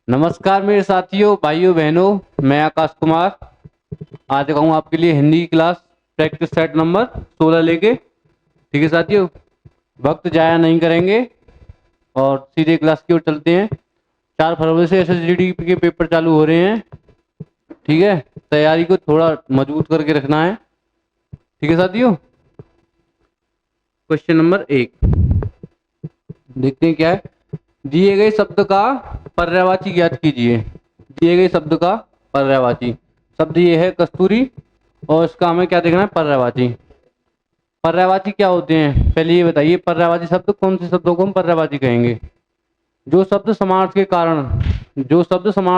नमस्कार मेरे साथियों, भाइयों बहनों, मैं आकाश कुमार आज आऊँ आपके लिए Hindi class practice set number 16 लेके। ठीक है साथियों, वक्त जाया नहीं करेंगे और सीधे क्लास की ओर चलते हैं। 4 फरवरी से एसएसजीडी के पेपर चालू हो रहे हैं। ठीक है, तैयारी को थोड़ा मजबूत करके रखना है। ठीक है साथियों, क्वेश्चन नंबर 1 देखते हैं क्या है। दिए गए शब्द का पर्यायवाची ज्ञात कीजिए। दिए गए शब्द का पर्यायवाची शब्द ये है कस्तूरी, और इसका हमें क्या देखना है, पर्यायवाची। पर्यायवाची क्या होते हैं, पहले ये बताइए। पर्यायवाची शब्द कौन से शब्दों को हम पर्यायवाची कहेंगे? जो शब्द समार्थ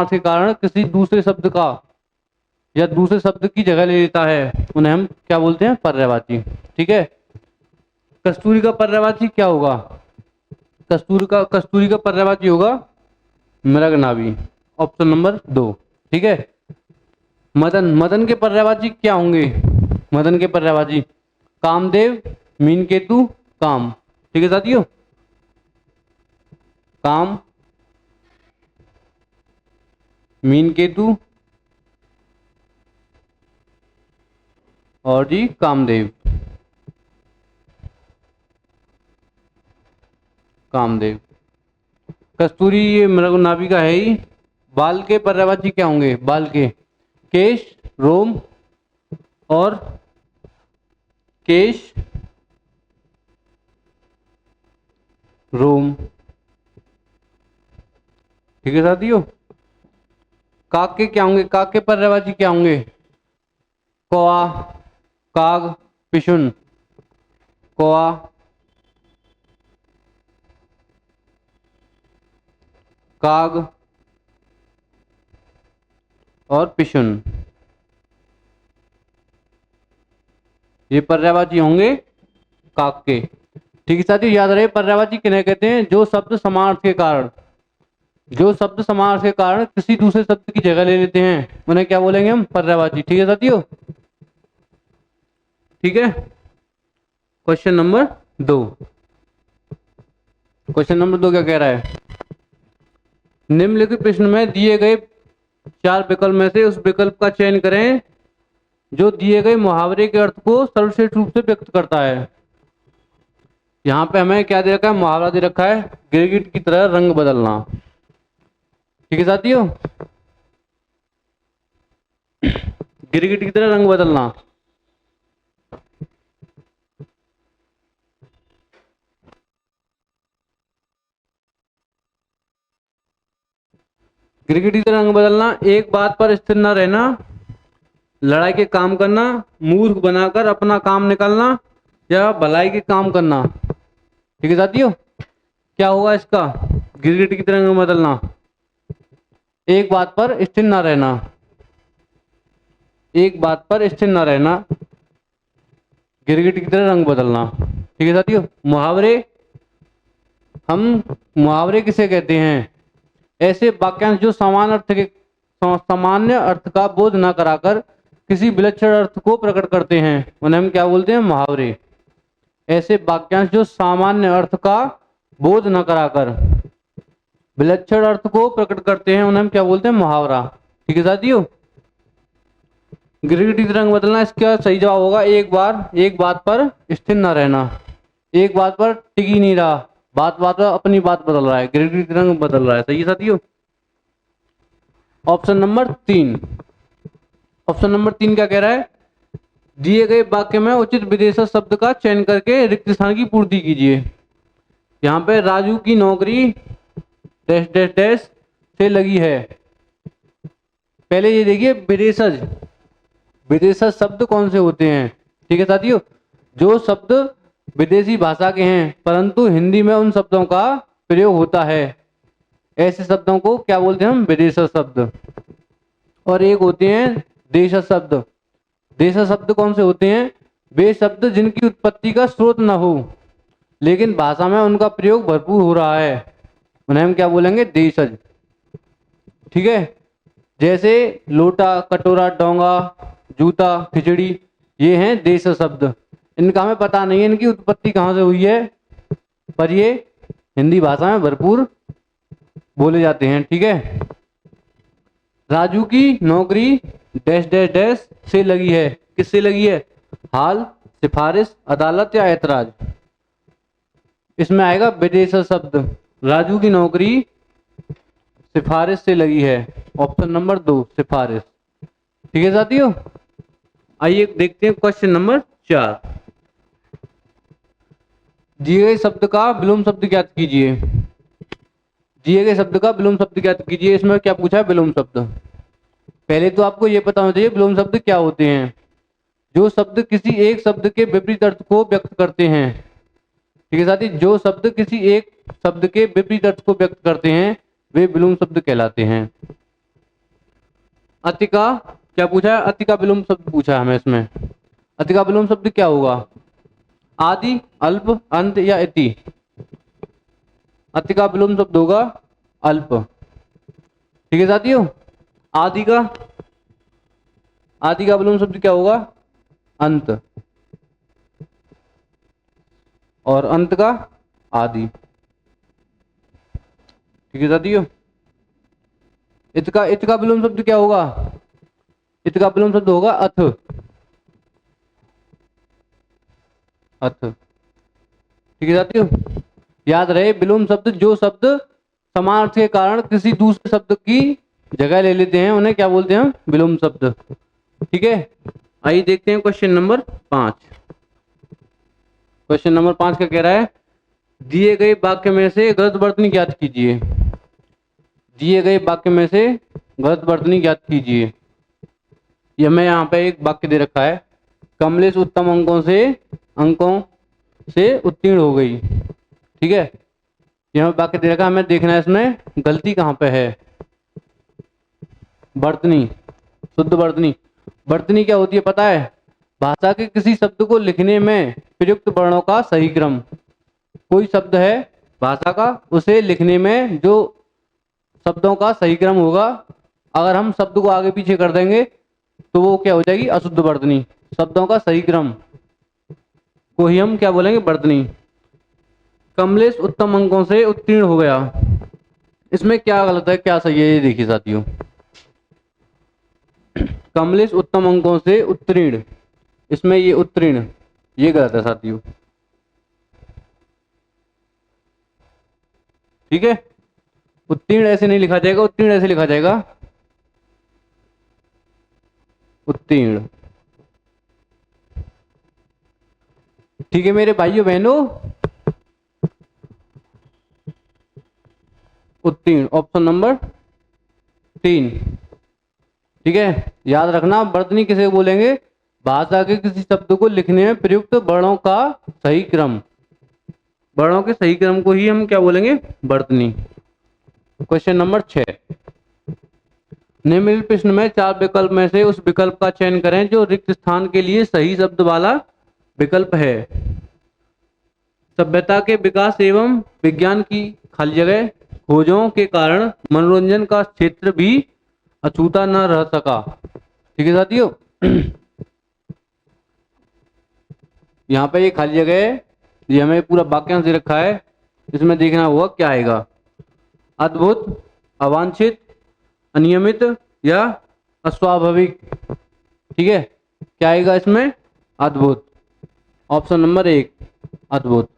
के कारण किसी दूसरे शब्द का या दूसरे शब्द की जगह ले लेता है, उन्हें हम क्या बोलते हैं, पर्यायवाची। ठीक है, कस्तूरी का पर्यायवाची क्या होगा? कस्तूरी का पर्यायवाची होगा मृगनाभी, ऑप्शन नंबर 2। ठीक है, मदन के पर्यायवाची क्या होंगे? मदन के पर्यायवाची कामदेव, मीनकेतु, काम। ठीक है साथियों, काम, मीनकेतु और जी कामदेव। कामदेव, कस्तूरी ये मृगनाभी का है ही। बाल के पर्यायवाची क्या होंगे? बाल के केश, रोम और केश, रोम। ठीक है साथियों, काक के क्या होंगे? काक के पर्यायवाची क्या होंगे? कौआ, काग, पिशुन। कौआ, काग और पिशुन, ये पर्यायवाची होंगे काक के। ठीक है साथियों, याद रहे पर्यायवाची किन्हें कहते हैं? जो शब्द समार्थ के कारण किसी दूसरे शब्द की जगह ले लेते हैं, उन्हें क्या बोलेंगे हम? पर्यायवाची। ठीक है साथियों, ठीक है। क्वेश्चन नंबर 2 क्या कह रहा है? निम्नलिखित प्रश्न में दिए गए 4 विकल्प में से उस विकल्प का चयन करें जो दिए गए मुहावरे के अर्थ को सर्वश्रेष्ठ रूप से व्यक्त करता है। यहाँ पे हमें क्या दे रखा है? मुहावरा दे रखा है, गिरगिट की तरह रंग बदलना। ठीक है साथियों, गिरगिट की तरह रंग बदलना। गिरगिट की तरह रंग बदलना, एक बात पर स्थिर न रहना, लड़ाई के काम करना, मूर्ख बनाकर अपना काम निकालना, या भलाई के काम करना। ठीक है साथियों, क्या होगा इसका? गिरगिट की तरह रंग बदलना, एक बात पर स्थिर न रहना, एक बात पर स्थिर न रहना, गिरगिट की तरह रंग बदलना। ठीक है साथियों, मुहावरे किसे कहते हैं? ऐसे वाक्यांश जो सामान्य अर्थ का बोध न कराकर किसी विलक्षण अर्थ को प्रकट करते हैं, उन्हें हम क्या बोलते हैं? मुहावरे। ऐसे वाक्यांश जो सामान्य अर्थ का बोध न कराकर विलक्षण अर्थ को प्रकट करते हैं, उन्हें हम क्या बोलते हैं? मुहावरा। ठीक है साथियों, गिरगिट की रंग बदलना, इसका सही जवाब होगा एक बात पर स्थिर न रहना। एक बात पर टिक ही नहीं रहा, बात बात पर अपनी बात बदल रहा है, गिरगिट की रंग बदल रहा है। सही है साथियों, ऑप्शन नंबर 3। ऑप्शन नंबर 3 क्या कह रहा है? दिए गए वाक्य में उचित विशेषण शब्द का चयन करके रिक्त स्थान की पूर्ति कीजिए। यहाँ पे राजू की नौकरी डैश डैश डैश से लगी है। पहले ये देखिए, विदेशज शब्द कौन से होते हैं? ठीक है साथियों, जो शब्द विदेशी भाषा के हैं परंतु हिंदी में उन शब्दों का प्रयोग होता है, ऐसे शब्दों को क्या बोलते हैं हम? विदेशज शब्द। और एक होते हैं देशज शब्द। देशज शब्द कौन से होते हैं? वे शब्द जिनकी उत्पत्ति का स्रोत न हो लेकिन भाषा में उनका प्रयोग भरपूर हो रहा है, उन्हें हम क्या बोलेंगे? देशज। ठीक है, जैसे लोटा, कटोरा, डोंगा, जूता, खिचड़ी, ये हैं देशज शब्द। इनका हमें पता नहीं है इनकी उत्पत्ति कहाँ से हुई है, पर ये हिंदी भाषा में भरपूर बोले जाते हैं। ठीक है, राजू की नौकरी डैश डैश डैश से लगी है। किससे लगी है? हाल, सिफारिश, अदालत या ऐतराज। इसमें आएगा विदेशर शब्द। राजू की नौकरी सिफारिश से लगी है। ऑप्शन नंबर 2 सिफारिश। ठीक है साथियों, आइए देखते हैं क्वेश्चन नंबर 4। दिए गए शब्द का विलोम शब्द ज्ञात कीजिए। दिए गए शब्द का विलोम शब्द ज्ञात कीजिए। इसमें क्या पूछा है? विलोम शब्द। पहले तो आपको यह पता होना चाहिए विलोम शब्द क्या होते हैं। जो शब्द किसी एक शब्द के विपरीत अर्थ को व्यक्त करते हैं। ठीक है साथी, जो शब्द किसी एक शब्द के विपरीत अर्थ को व्यक्त करते हैं वे विलोम शब्द कहलाते हैं। अति का क्या पूछा है? अति का विलोम शब्द पूछा है हमें इसमें। अति का विलोम शब्द क्या होगा? आदि, अल्प, अंत या इति। अति का विलोम शब्द होगा अल्प। ठीक है साथियों, आदि का विलोम शब्द क्या होगा? अंत। और अंत का आदि। ठीक है साथियों, इत का विलोम शब्द क्या होगा? इत का विलोम शब्द होगा अथ। अथ। ठीक है साथियों, याद रहे विलोम शब्द जो शब्द समान अर्थ के कारण किसी दूसरे शब्द की जगह ले लेते हैं उन्हें क्या बोलते हैं? विलोम शब्द। ठीक है, आइए देखते हैं क्वेश्चन नंबर 5। क्वेश्चन नंबर 5 का कह रहा है दिए गए वाक्य में से गलत वर्तनी ज्ञात कीजिए। दिए गए वाक्य में से गलत वर्तनी ज्ञात कीजिए। यह मैं यहाँ पे एक वाक्य दे रखा है, कमलेश उत्तम अंकों से उत्तीर्ण हो गई। ठीक है, यह वाक्य दे रखा है, हमें देखना है इसमें गलती कहाँ पे है। वर्तनी, शुद्ध वर्तनी। वर्तनी क्या होती है पता है? भाषा के किसी शब्द को लिखने में प्रयुक्त वर्णों का सही क्रम। कोई शब्द है भाषा का, उसे लिखने में जो शब्दों का सही क्रम होगा, अगर हम शब्द को आगे पीछे कर देंगे तो वो क्या हो जाएगी? अशुद्ध वर्तनी। शब्दों का सही क्रम को ही हम क्या बोलेंगे? वर्तनी। कमलेश उत्तम अंकों से उत्तीर्ण हो गया, इसमें क्या गलत है क्या सही है ये देखिए साथियों। कमलेश उत्तम अंकों से उत्तीर्ण, इसमें ये उत्तीर्ण ये गलत है साथियों। ठीक है, उत्तीर्ण ऐसे नहीं लिखा जाएगा, उत्तीर्ण ऐसे लिखा जाएगा उत्तीर्ण। ठीक है मेरे भाइयों बहनों, उत्तीर्ण ऑप्शन नंबर 3। ठीक है, याद रखना वर्तनी किसे बोलेंगे? भाषा के किसी शब्द को लिखने में प्रयुक्त वर्णों का सही क्रम। वर्णों के सही क्रम को ही हम क्या बोलेंगे? वर्तनी। Question number 6। निम्नलिखित प्रश्न में 4 विकल्प में से उस विकल्प का चयन करें जो रिक्त स्थान के लिए सही शब्द वाला विकल्प है। सभ्यता के विकास एवं विज्ञान की खाली जगह, खोजों के कारण मनोरंजन का क्षेत्र भी अछूता न रह सका। ठीक है साथियों, यहाँ पे ये खाली जगह है, ये हमें पूरा वाक्यांश दे रखा है, इसमें देखना होगा क्या आएगा। अद्भुत, अवांछित, अनियमित या अस्वाभाविक। ठीक है, क्या आएगा इसमें? अद्भुत। ऑप्शन नंबर 1 अद्भुत।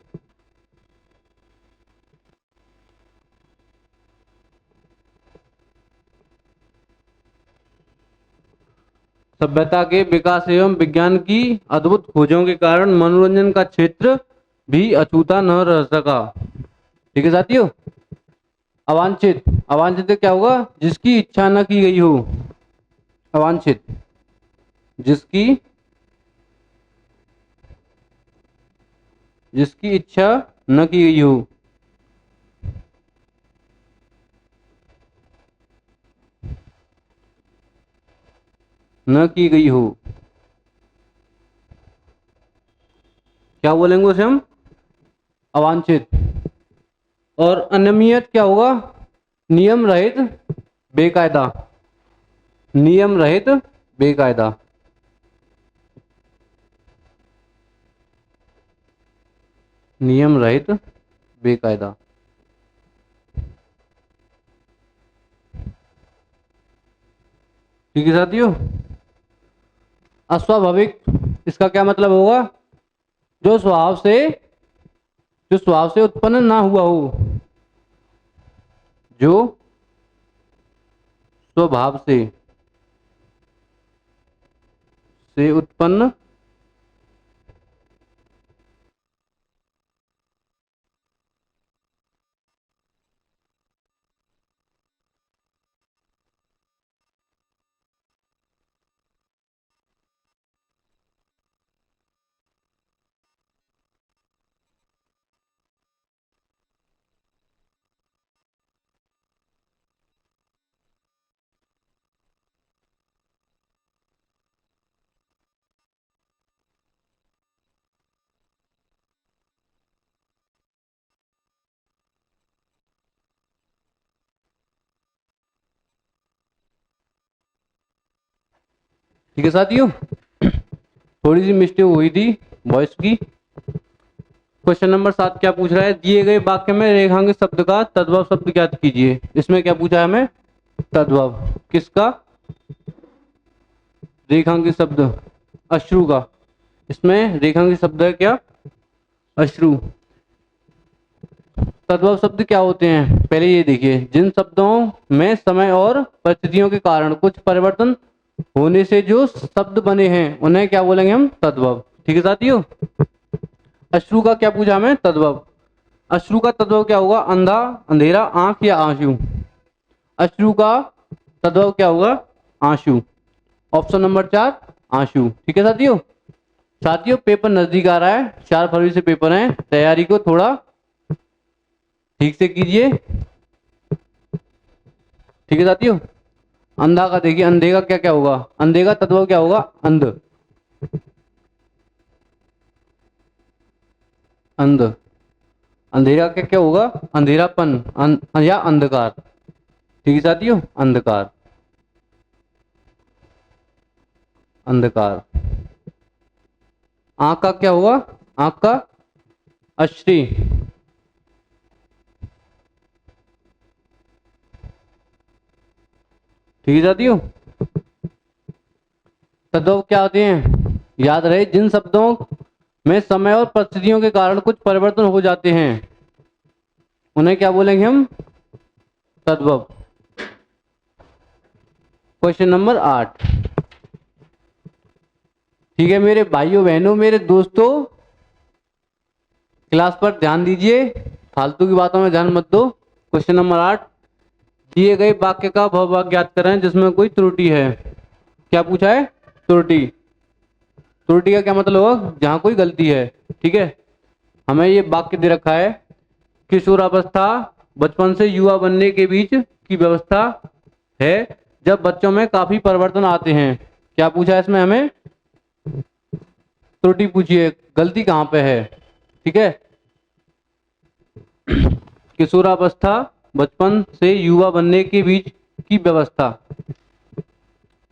सभ्यता के विकास एवं विज्ञान की अद्भुत खोजों के कारण मनोरंजन का क्षेत्र भी अछूता न रह सका। ठीक है साथियों, अवांछित, अवांछित क्या होगा? जिसकी इच्छा न की गई हो। अवांछित, जिसकी इच्छा न की गई हो। न की गई हो, क्या बोलेंगे उसे हम? अवांछित। और अनियमित क्या होगा? नियम रहित, बेकायदा। नियम रहित, बेकायदा। नियम रहित, बेकायदा। ठीक है साथियों। अस्वाभाविक, इसका क्या मतलब होगा? जो स्वभाव से उत्पन्न ना हुआ हो, जो स्वभाव से उत्पन्न ठीक है साथियों। थोड़ी सी मिस्टेक हुई थी वॉइस की। क्वेश्चन नंबर 7 क्या पूछ रहा है? दिए गए वाक्य में रेखांकित शब्द का तद्भव शब्द ज्ञात कीजिए। इसमें क्या पूछा है हमें? तद्भव किसका? रेखांकित शब्द अश्रु का। इसमें रेखांकित शब्द है क्या? अश्रु। तद्भव शब्द क्या होते हैं? पहले ये देखिए, जिन शब्दों में समय और परिस्थितियों के कारण कुछ परिवर्तन होने से जो शब्द बने हैं उन्हें क्या बोलेंगे हम? तद्भव। ठीक है साथियों। अश्रु का क्या पूछा हमें? तद्भव। अश्रु का तद्भव क्या होगा? अंधा, अंधेरा, आंख या आंसू। अश्रु का तद्भव क्या होगा? आंसू। ऑप्शन नंबर 4 आंसू। ठीक है साथियों। साथियों पेपर नजदीक आ रहा है, 4 फरवरी से पेपर है, तैयारी को थोड़ा ठीक से कीजिए। ठीक है साथियों। अंधा का देखिए, अंधे का क्या क्या होगा? अंधे का तद्भव क्या होगा? अंध। अंध। अंधेरा का क्या होगा? अंधेरापन या अंधकार। ठीक है साथियों। अंधकार, अंधकार। आंख का क्या होगा? आंख का अश्री। ठीक है साथियों। तद्भव क्या होते हैं? याद रहे, जिन शब्दों में समय और परिस्थितियों के कारण कुछ परिवर्तन हो जाते हैं उन्हें क्या बोलेंगे हम? तद्भव। Question number 8। ठीक है मेरे भाइयों बहनों, मेरे दोस्तों, क्लास पर ध्यान दीजिए, फालतू की बातों में ध्यान मत दो। क्वेश्चन नंबर 8, दिए गए वाक्य का बहुभाग ज्ञात करें जिसमें कोई त्रुटि है। क्या पूछा है? त्रुटि। त्रुटि का क्या मतलब होगा? जहां कोई गलती है। ठीक है। हमें ये वाक्य दे रखा है, किशोरावस्था बचपन से युवा बनने के बीच की व्यवस्था है जब बच्चों में काफी परिवर्तन आते हैं। क्या पूछा है इसमें हमें? त्रुटि पूछी है, गलती कहां पे है। ठीक है। किशोरावस्था बचपन से युवा बनने के बीच की व्यवस्था।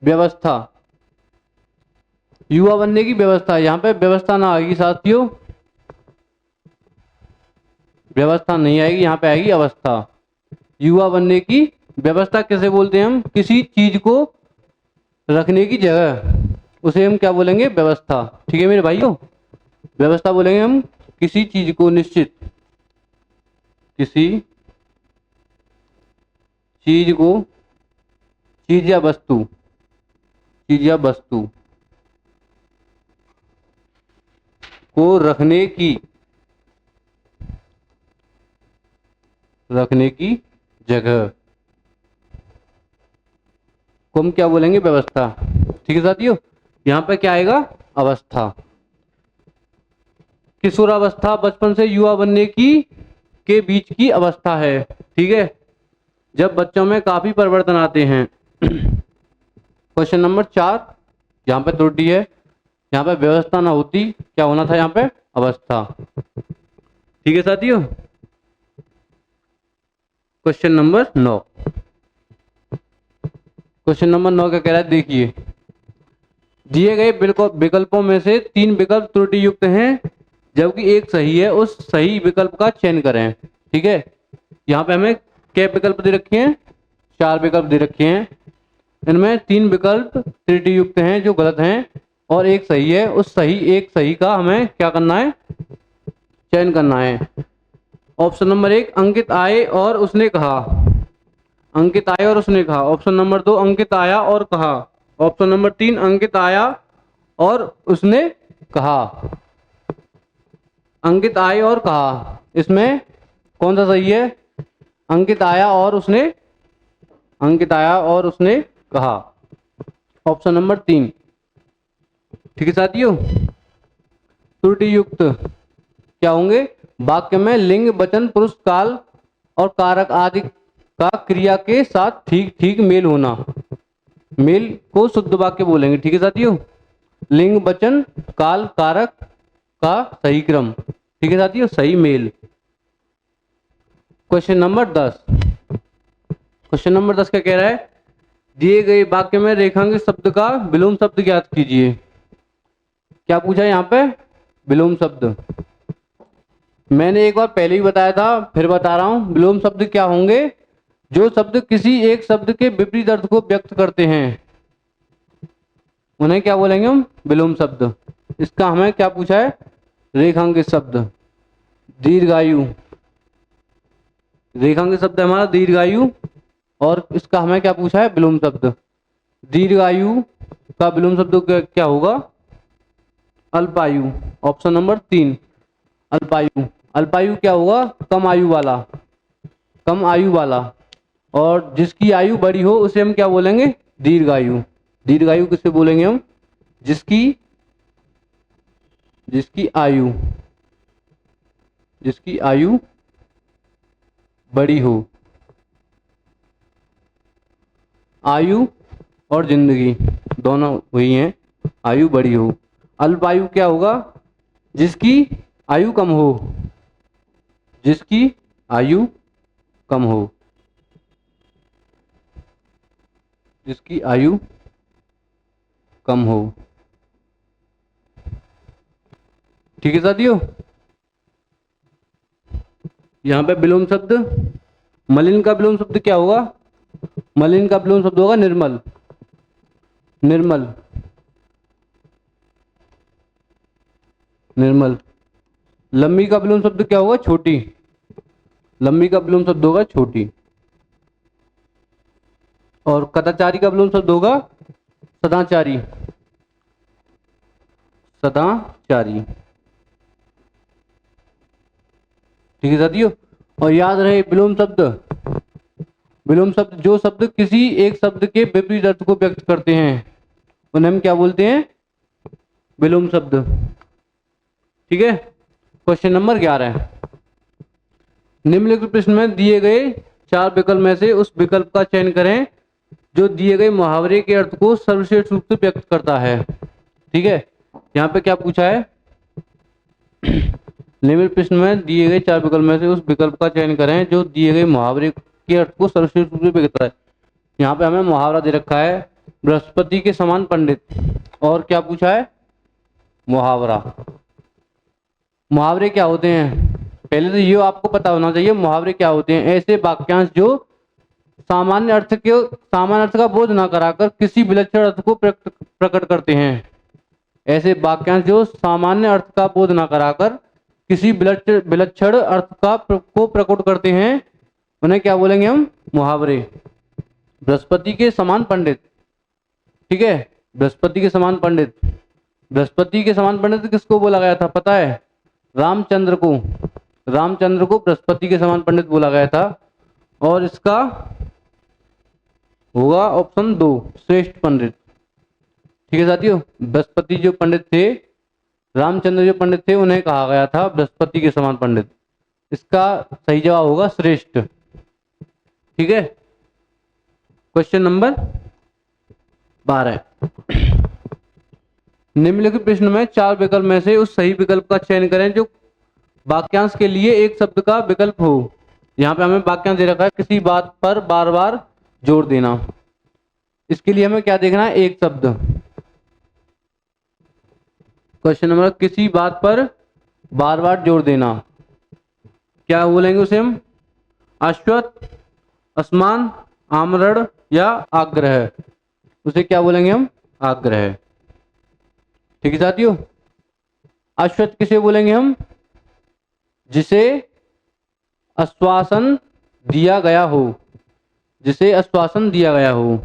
व्यवस्था, युवा बनने की व्यवस्था, यहाँ पे व्यवस्था ना आएगी साथियों, व्यवस्था नहीं आएगी, यहाँ पे आएगी अवस्था। युवा बनने की व्यवस्था किसे बोलते हैं हम? किसी चीज को रखने की जगह, उसे हम क्या बोलेंगे? व्यवस्था। ठीक है मेरे भाइयों। व्यवस्था बोलेंगे हम किसी चीज को, निश्चित किसी चीज को, चीज या वस्तु, चीज या वस्तु को रखने की जगह को हम क्या बोलेंगे? व्यवस्था। ठीक है साथियों। यहाँ पे क्या आएगा? अवस्था। किशोरावस्था बचपन से युवा बनने की के बीच की अवस्था है। ठीक है, जब बच्चों में काफी परिवर्तन आते हैं। क्वेश्चन नंबर 4, यहाँ पे त्रुटि है, यहाँ पे व्यवस्था ना होती, क्या होना था? यहाँ पे अवस्था। ठीक है साथियों। Question number 9। क्वेश्चन नंबर 9 क्या कह रहा है? देखिए, दिए गए विकल्पों में से 3 विकल्प त्रुटि युक्त हैं जबकि एक सही है, उस सही विकल्प का चयन करें। ठीक है। यहाँ पे हमें क्या विकल्प दे रखे हैं? 4 विकल्प दे रखे हैं। इनमें 3 विकल्प त्रुटि युक्त हैं जो गलत हैं और एक सही है। उस एक सही का हमें क्या करना है, चयन करना है। ऑप्शन नंबर 1 अंकित आए और उसने कहा, अंकित आए और उसने कहा। ऑप्शन नंबर 2 अंकित आया और कहा। ऑप्शन नंबर 3 अंकित आया और उसने कहा। अंकित आए और कहा, इसमें कौन सा सही है? अंकित आया और उसने, अंकित आया और उसने कहा, ऑप्शन नंबर 3। ठीक है साथियों, त्रुटि युक्त क्या होंगे? वाक्य में लिंग, वचन, पुरुष काल और कारक आदि का क्रिया के साथ ठीक ठीक मेल होना। मेल को शुद्ध वाक्य बोलेंगे। ठीक है साथियों, लिंग, वचन, काल, कारक का सही क्रम। ठीक है साथियों, सही मेल। क्वेश्चन नंबर 10, क्वेश्चन नंबर 10 क्या कह रहा है? दिए गए वाक्य में रेखांकित शब्द का विलोम शब्द ज्ञात कीजिए। क्या पूछा है यहाँ पे? विलोम शब्द। मैंने एक बार पहले ही बताया था, फिर बता रहा हूं। विलोम शब्द क्या होंगे? जो शब्द किसी एक शब्द के विपरीत अर्थ को व्यक्त करते हैं, उन्हें क्या बोलेंगे हम? विलोम शब्द। इसका हमें क्या पूछा है? रेखांकित शब्द। दीर्घायु, रेखांकित शब्द है हमारा दीर्घायु, और इसका हमें क्या पूछा है? विलोम शब्द। दीर्घायु का विलोम शब्द क्या होगा? अल्पायु। Option number 3 अल्पायु। अल्पायु क्या होगा? कम आयु वाला, कम आयु वाला। और जिसकी आयु बड़ी हो उसे हम क्या बोलेंगे? दीर्घायु। दीर्घायु किसे बोलेंगे हम? जिसकी, जिसकी आयु, जिसकी आयु बड़ी हो। आयु और जिंदगी दोनों हुई हैं, आयु बड़ी हो। अल्पायु क्या होगा? जिसकी आयु कम हो, जिसकी आयु कम हो, जिसकी आयु कम हो। ठीक है साथियों, यहां पे विलोम शब्द, मलिन का विलोम शब्द क्या होगा? मलिन का विलोम शब्द होगा निर्मल। निर्मल, निर्मल। लंबी का विलोम शब्द क्या होगा? छोटी। लंबी का विलोम शब्द होगा छोटी। और कदाचारी का विलोम शब्द होगा सदाचारी। सदाचारी। ठीक है साथियों, और याद रहे विलोम शब्द, विलोम शब्द जो शब्द किसी एक शब्द के विपरीत अर्थ को व्यक्त करते हैं उन्हें हम क्या बोलते हैं? विलोम शब्द। ठीक है, क्वेश्चन नंबर 11 है। निम्नलिखित प्रश्न में दिए गए 4 विकल्प में से उस विकल्प का चयन करें जो दिए गए मुहावरे के अर्थ को सर्वश्रेष्ठ रूप से व्यक्त करता है। ठीक है, यहाँ पे क्या पूछा है? निम्नलिखित प्रश्न में दिए गए 4 विकल्प में से उस विकल्प का चयन करें जो दिए गए मुहावरे के अर्थ को सर्वश्रेष्ठ रूप से व्यक्त करता है। यहाँ पे हमें मुहावरा दे रखा है बृहस्पति के समान पंडित, और क्या पूछा है? मुहावरा। मुहावरे क्या होते हैं? पहले तो ये आपको पता होना चाहिए मुहावरे क्या होते हैं। ऐसे वाक्यांश जो सामान्य अर्थ का बोध ना कराकर किसी विलक्षण अर्थ को प्रकट करते हैं। ऐसे वाक्यांश जो सामान्य अर्थ का बोध ना कराकर किसी विलक्षण अर्थ को प्रकट करते हैं उन्हें क्या बोलेंगे हम? मुहावरे। बृहस्पति के समान पंडित। ठीक है, बृहस्पति के समान पंडित। बृहस्पति के समान पंडित किसको बोला गया था पता है? रामचंद्र को। रामचंद्र को बृहस्पति के समान पंडित बोला गया था। और इसका होगा ऑप्शन 2 श्रेष्ठ पंडित। ठीक है साथियों, बृहस्पति जो पंडित थे, रामचंद्र जो पंडित थे, उन्हें कहा गया था बृहस्पति के समान पंडित। इसका सही जवाब होगा श्रेष्ठ। ठीक है, क्वेश्चन नंबर 12। निम्नलिखित प्रश्न में 4 विकल्प में से उस सही विकल्प का चयन करें जो वाक्यांश के लिए एक शब्द का विकल्प हो। यहाँ पे हमें वाक्यांश दे रखा है किसी बात पर बार बार जोर देना। इसके लिए हमें क्या देखना है? एक शब्द। क्वेश्चन नंबर, किसी बात पर बार बार जोर देना, क्या बोलेंगे उसे हम? अश्वत्थ, असमान, आमरण या आग्रह। उसे क्या बोलेंगे हम? आग्रह। ठीक है साथियों। अश्वत्थ किसे बोलेंगे हम? जिसे आश्वासन दिया गया हो, जिसे आश्वासन दिया गया हो।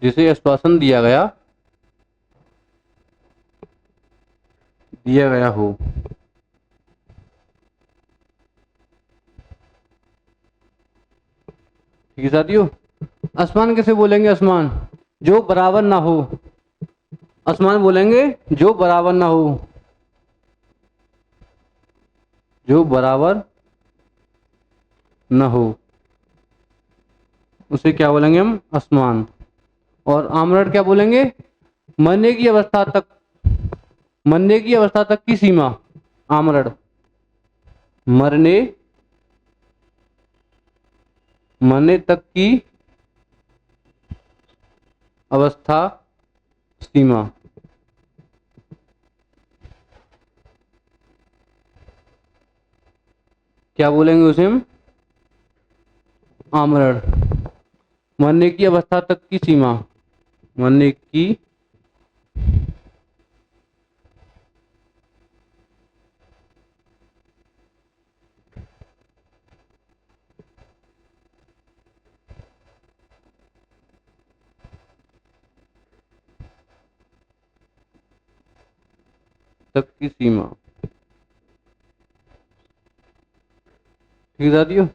जिसे आश्वासन दिया गया हो। ठीक है साथियों। आसमान किसे बोलेंगे? आसमान जो बराबर ना हो। आसमान बोलेंगे जो बराबर ना हो, जो बराबर न हो, उसे क्या बोलेंगे हम? आसमान। और आमरण क्या बोलेंगे? मरने की अवस्था तक, मरने की अवस्था तक की सीमा। आमरण मरने, मरने तक की अवस्था, सीमा। क्या बोलेंगे उसे हम? आमरण। मरने की अवस्था तक की सीमा, मरने की तक की सीमा। ठीक है साथियों।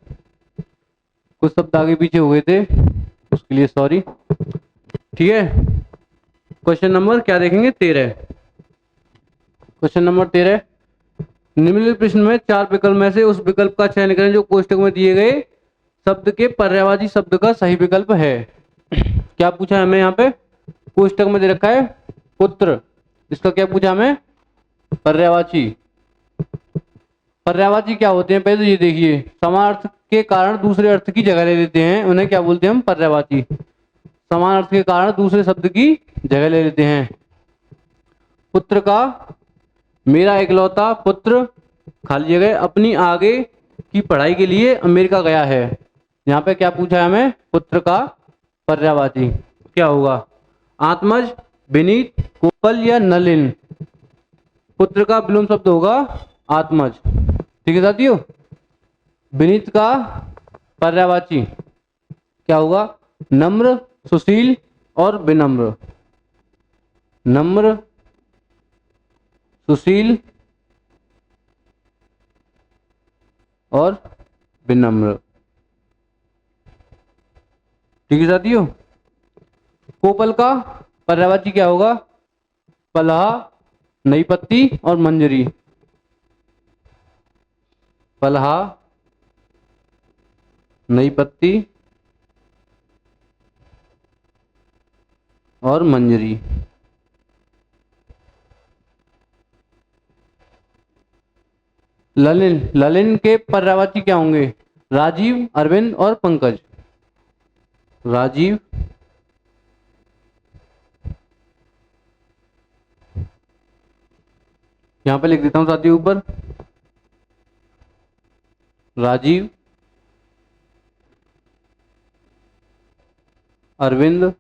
कुछ शब्द आगे पीछे हो गए थे, उसके लिए सॉरी। ठीक है। क्वेश्चन नंबर क्या देखेंगे? 13। Question number 13। निम्नलिखित प्रश्न में चार विकल्प में से उस विकल्प का चयन करें जो कोष्टक में दिए गए शब्द के पर्यायवाची शब्द का सही विकल्प है। क्या पूछा हमें यहाँ पे? कोष्टक में दे रखा है पुत्र, इसका क्या पूछा हमें? पर्यायवाची। पर्यायवाची क्या होते हैं? पहले तो ये देखिए, समान अर्थ के कारण दूसरे अर्थ की जगह ले लेते हैं, उन्हें क्या बोलते हैं हम? पर्यायवाची। समान अर्थ के कारण दूसरे शब्द की जगह ले लेते हैं। पुत्र का, मेरा इकलौता पुत्र खाली जगह अपनी आगे की पढ़ाई के लिए अमेरिका गया है। यहाँ पे क्या पूछा है हमें? पुत्र का पर्यायवाची क्या होगा? आत्मज, विनीत, कोपल या नलिन? पुत्र का विलोम शब्द होगा आत्मज। ठीक है साथियों। विनीत का पर्यायवाची क्या होगा? नम्र, सुशील और विनम्र। नम्र, सुशील और विनम्र। ठीक है साथियों। कोपल का पर्यायवाची क्या होगा? पलहा, नई पत्ती और मंजरी। पलहा, नई पत्ती और मंजरी। ललिन, ललिन के पर्यायवाची क्या होंगे? राजीव, अरविंद और पंकज। राजीव, यहां पे लिख देता हूं साथियों ऊपर, राजीव, अरविंद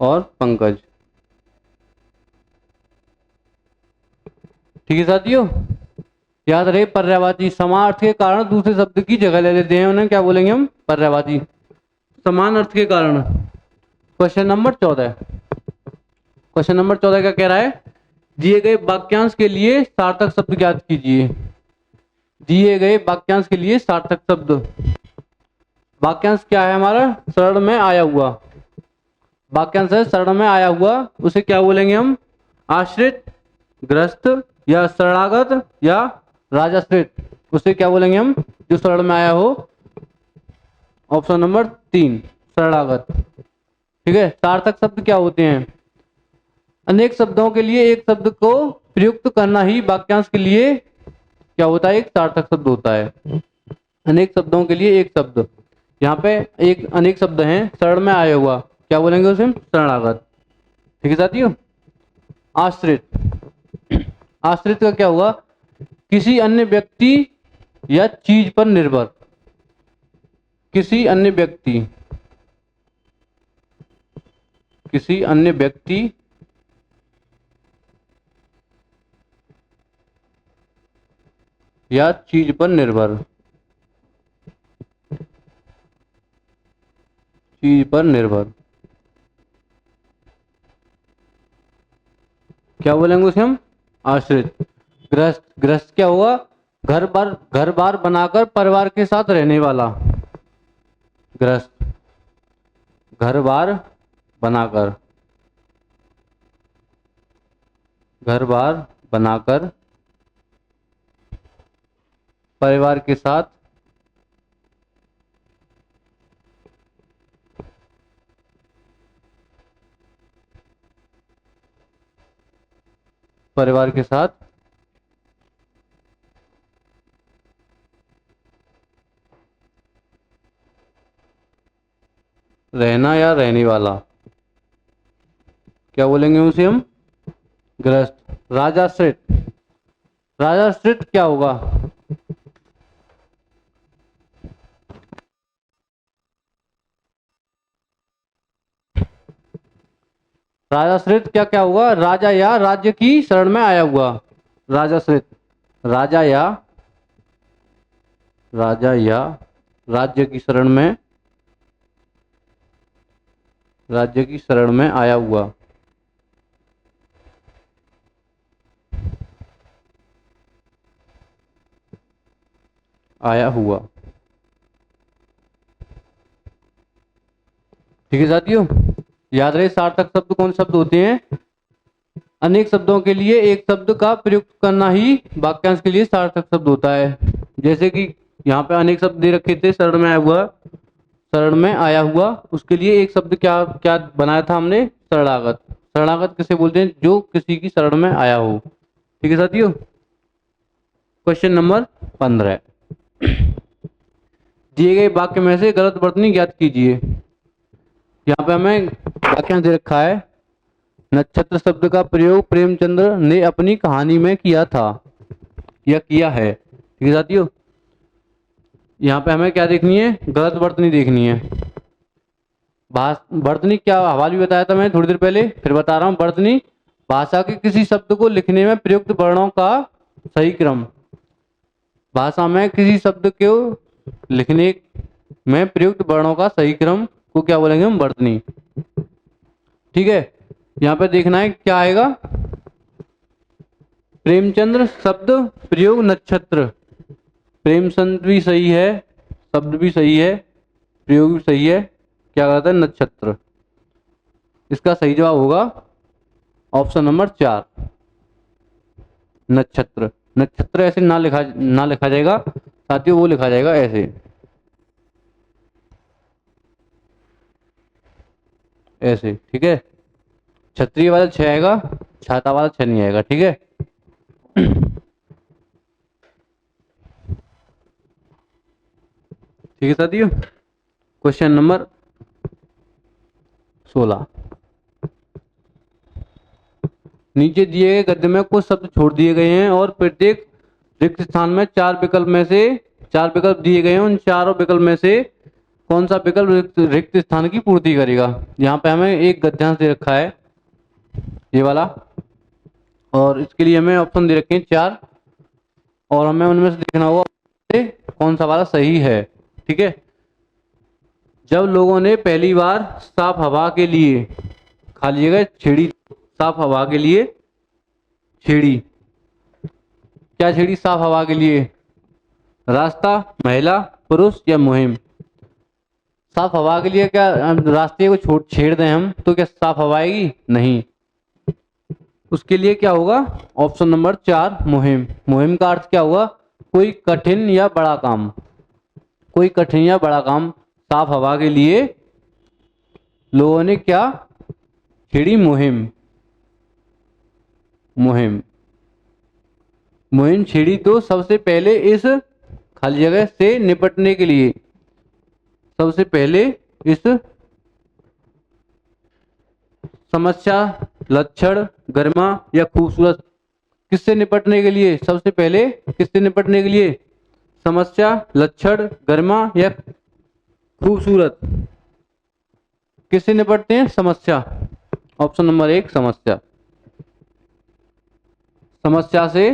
और पंकज। ठीक है साथियों। याद रहे, पर्यायवाची समान अर्थ के कारण दूसरे शब्द की जगह ले लेते हैं, उन्हें क्या बोलेंगे हम? पर्यायवाची। समान अर्थ के कारण। Question number 14। क्वेश्चन नंबर 14 क्या कह रहा है? दिए गए वाक्यांश के लिए सार्थक शब्द ज्ञात कीजिए। दिए गए वाक्यांश के लिए सार्थक शब्द। वाक्यांश क्या है हमारा? शरण में आया हुआ। वाक्यांश है शरण में आया हुआ, उसे क्या बोलेंगे हम? आश्रित, ग्रस्त या शरणागत या राजाश्रित, उसे क्या बोलेंगे हम? जो शरण में आया हो। ऑप्शन नंबर 3 शरणागत। ठीक है। सार्थक शब्द क्या होते हैं? अनेक शब्दों के लिए एक शब्द को प्रयुक्त करना ही वाक्यांश के लिए क्या होता है? एक सार्थक शब्द होता है। अनेक शब्दों के लिए एक शब्द यहाँ पे एक अनेक शब्द हैं शरण में आया हुआ, क्या बोलेंगे उसे हम? शरणागत। ठीक है साथियों। आश्रित, आश्रित का क्या हुआ? किसी अन्य व्यक्ति या चीज पर निर्भर, किसी अन्य व्यक्ति, किसी अन्य व्यक्ति या चीज पर निर्भर, चीज पर निर्भर, क्या बोलेंगे उसे हम? आश्रित। गृहस्थ, गृहस्थ क्या हुआ? घर बार बनाकर परिवार के साथ रहने वाला, गृहस्थ। घर बार बनाकर, घर बार बनाकर परिवार के साथ परिवार के साथ रहना या रहने वाला, क्या बोलेंगे उसे हम? गृहस्थ। राजाश्रित, राजाश्रित क्या होगा? राजाश्रित क्या क्या होगा? राजा या राज्य की शरण में आया हुआ, राजाश्रित। राजा या, राजा या राज्य की शरण में, राज्य की शरण में आया हुआ, आया हुआ। ठीक है साथियों, याद रहे सार्थक शब्द कौन शब्द होते हैं? अनेक शब्दों के लिए एक शब्द का प्रयुक्त करना ही वाक्यांश के लिए सार्थक शब्द होता है। जैसे कि यहाँ पे अनेक शब्द दे रखे थे, शरण में आया हुआ, शरण में आया हुआ, उसके लिए एक शब्द क्या क्या बनाया था हमने? शरणागत। शरणागत किसे बोलते हैं? जो किसी की शरण में आया हो। ठीक है साथियों। क्वेश्चन नंबर 15, दिए गए वाक्य में से गलत वर्तनी ज्ञात कीजिए। यहाँ पे हमें वाक्यांश दे रखा है, नक्षत्र शब्द का प्रयोग प्रेमचंद्र ने अपनी कहानी में किया था या किया है। ठीक है साथियों, यहाँ पे हमें क्या देखनी है? गलत वर्तनी देखनी है। वर्तनी क्या, हवाल भी बताया था मैं थोड़ी देर पहले, फिर बता रहा हूँ। वर्तनी भाषा के किसी शब्द को लिखने में प्रयुक्त वर्णों का सही क्रम, भाषा में किसी शब्द को लिखने में प्रयुक्त वर्णों का सही क्रम को क्या बोलेंगे हम? वर्तनी। ठीक है, यहाँ पे देखना है क्या आएगा। प्रेमचंद्र शब्द प्रयोग नक्षत्र, प्रेमचंद्र भी सही है, शब्द भी सही है, प्रयोग भी सही है, क्या कहता है? नक्षत्र। इसका सही जवाब होगा ऑप्शन नंबर 4, नक्षत्र। नक्षत्र ऐसे ना लिखा जाएगा साथियों, वो लिखा जाएगा ऐसे, ऐसे। ठीक है, क्षत्रिय वाला 6 आएगा, छाता वाला 6 नहीं आएगा। ठीक है, ठीक है साथियों। क्वेश्चन नंबर 16, नीचे दिए गए गद्य में कुछ शब्द छोड़ दिए गए हैं और प्रत्येक रिक्त स्थान में 4 विकल्प में से 4 विकल्प दिए गए हैं, उन चारों विकल्प में से कौन सा विकल्प रिक्त स्थान की पूर्ति करेगा। यहाँ पे हमें एक गद्यांश दे रखा है, ये वाला, और इसके लिए हमें ऑप्शन दे रखे हैं 4, और हमें उनमें से देखना होगा कौन सा वाला सही है। ठीक है, जब लोगों ने पहली बार साफ हवा के लिए, खा लीजिएगा छेड़ी, साफ हवा के लिए छेड़ी, क्या छेड़ी साफ हवा के लिए? रास्ता, महिला, पुरुष या मुहिम? साफ हवा के लिए क्या रास्ते को छेड़ दें हम तो क्या साफ हवा आएगी? नहीं। उसके लिए क्या होगा? ऑप्शन नंबर 4, मुहिम। मुहिम का अर्थ क्या हुआ? कोई कठिन या बड़ा काम, कोई कठिन या बड़ा काम साफ हवा के लिए लोगों ने क्या छेड़ी? मुहिम। मुहिम, मुहिम छेड़ी तो सबसे पहले इस खाली जगह से निपटने के लिए, सबसे पहले इस समस्या, लक्षण, गरिमा या खूबसूरत किससे निपटने के लिए, सबसे पहले किससे निपटने के लिए, समस्या, लक्षण, गरिमा या खूबसूरत, किससे निपटते हैं, समस्या। ऑप्शन नंबर 1 समस्या, समस्या से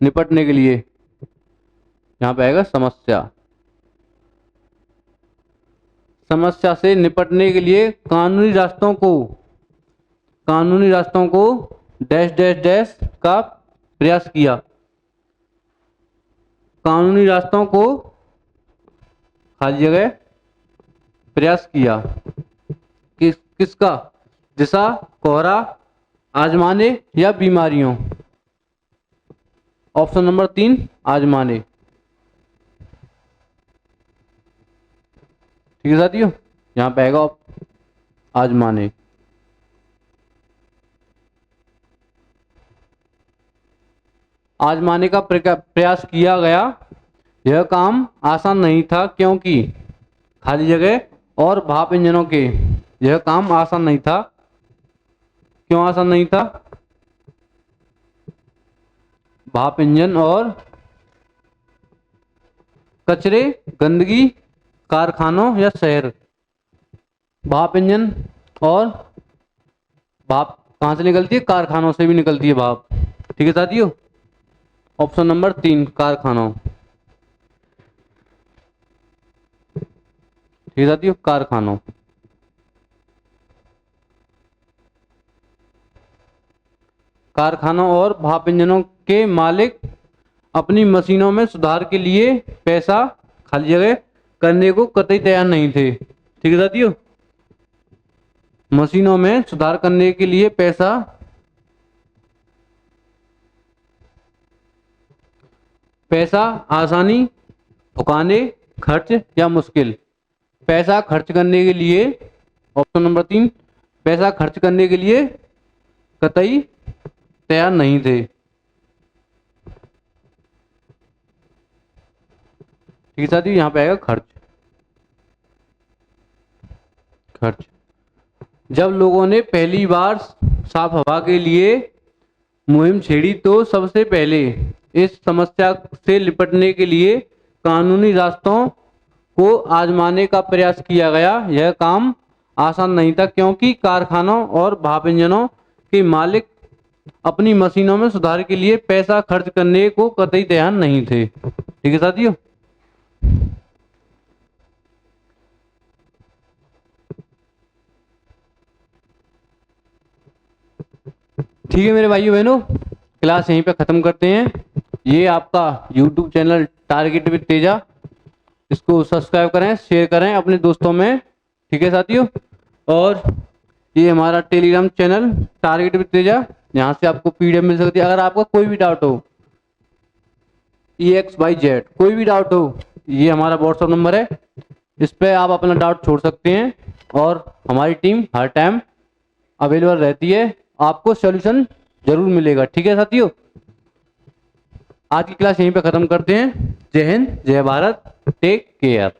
निपटने के लिए, यहां पे आएगा समस्या। समस्या से निपटने के लिए कानूनी रास्तों को डैश डैश डैश का प्रयास किया। कानूनी रास्तों को खाली जगह प्रयास किया। किसका, दिशा, कोहरा, आजमाने या बीमारियों। ऑप्शन नंबर 3 आजमाने। ठीक है साथियों, यहां पे आएगा आजमाने। आजमाने का प्रयास किया गया। यह काम आसान नहीं था क्योंकि खाली जगह और भाप इंजनों के, यह काम आसान नहीं था। क्यों आसान नहीं था, भाप इंजन और कचरे, गंदगी, कारखानों या शहर। भाप इंजन और भाप कहां से निकलती है, कारखानों से भी निकलती है भाप। ठीक है साथियों, ऑप्शन नंबर 3 कारखानों। ठीक है साथियों, कारखानों। कारखानों और भाप इंजनों के मालिक अपनी मशीनों में सुधार के लिए पैसा खाली जगह करने को कतई तैयार नहीं थे। ठीक है साथियों, मशीनों में सुधार करने के लिए पैसा आसानी, फुकाने, खर्च या मुश्किल। पैसा खर्च करने के लिए, ऑप्शन नंबर 3 पैसा खर्च करने के लिए कतई तैयार नहीं थे। ठीक है साथियों, यहां पे आएगा खर्च। जब लोगों ने पहली बार साफ हवा के लिए मुहिम छेड़ी तो सबसे पहले इस समस्या से निपटने के लिए कानूनी रास्तों को आजमाने का प्रयास किया गया। यह काम आसान नहीं था क्योंकि कारखानों और भाप इंजनों के मालिक अपनी मशीनों में सुधार के लिए पैसा खर्च करने को कतई तैयार नहीं थे। ठीक है साथियों, ठीक है मेरे भाइयों बहनों, क्लास यहीं पे ख़त्म करते हैं। ये आपका YouTube channel target with Teja, इसको सब्सक्राइब करें, शेयर करें अपने दोस्तों में। ठीक है साथियों, और ये हमारा Telegram channel target with Teja, यहाँ से आपको PDF मिल सकती है। अगर आपका कोई भी डाउट हो, EXYZ कोई भी डाउट हो, ये हमारा व्हाट्सअप नंबर है, इस पर आप अपना डाउट छोड़ सकते हैं और हमारी टीम हर टाइम अवेलेबल रहती है, आपको सॉल्यूशन जरूर मिलेगा। ठीक है साथियों, आज की क्लास यहीं पे खत्म करते हैं। जय हिंद, जय भारत, टेक केयर।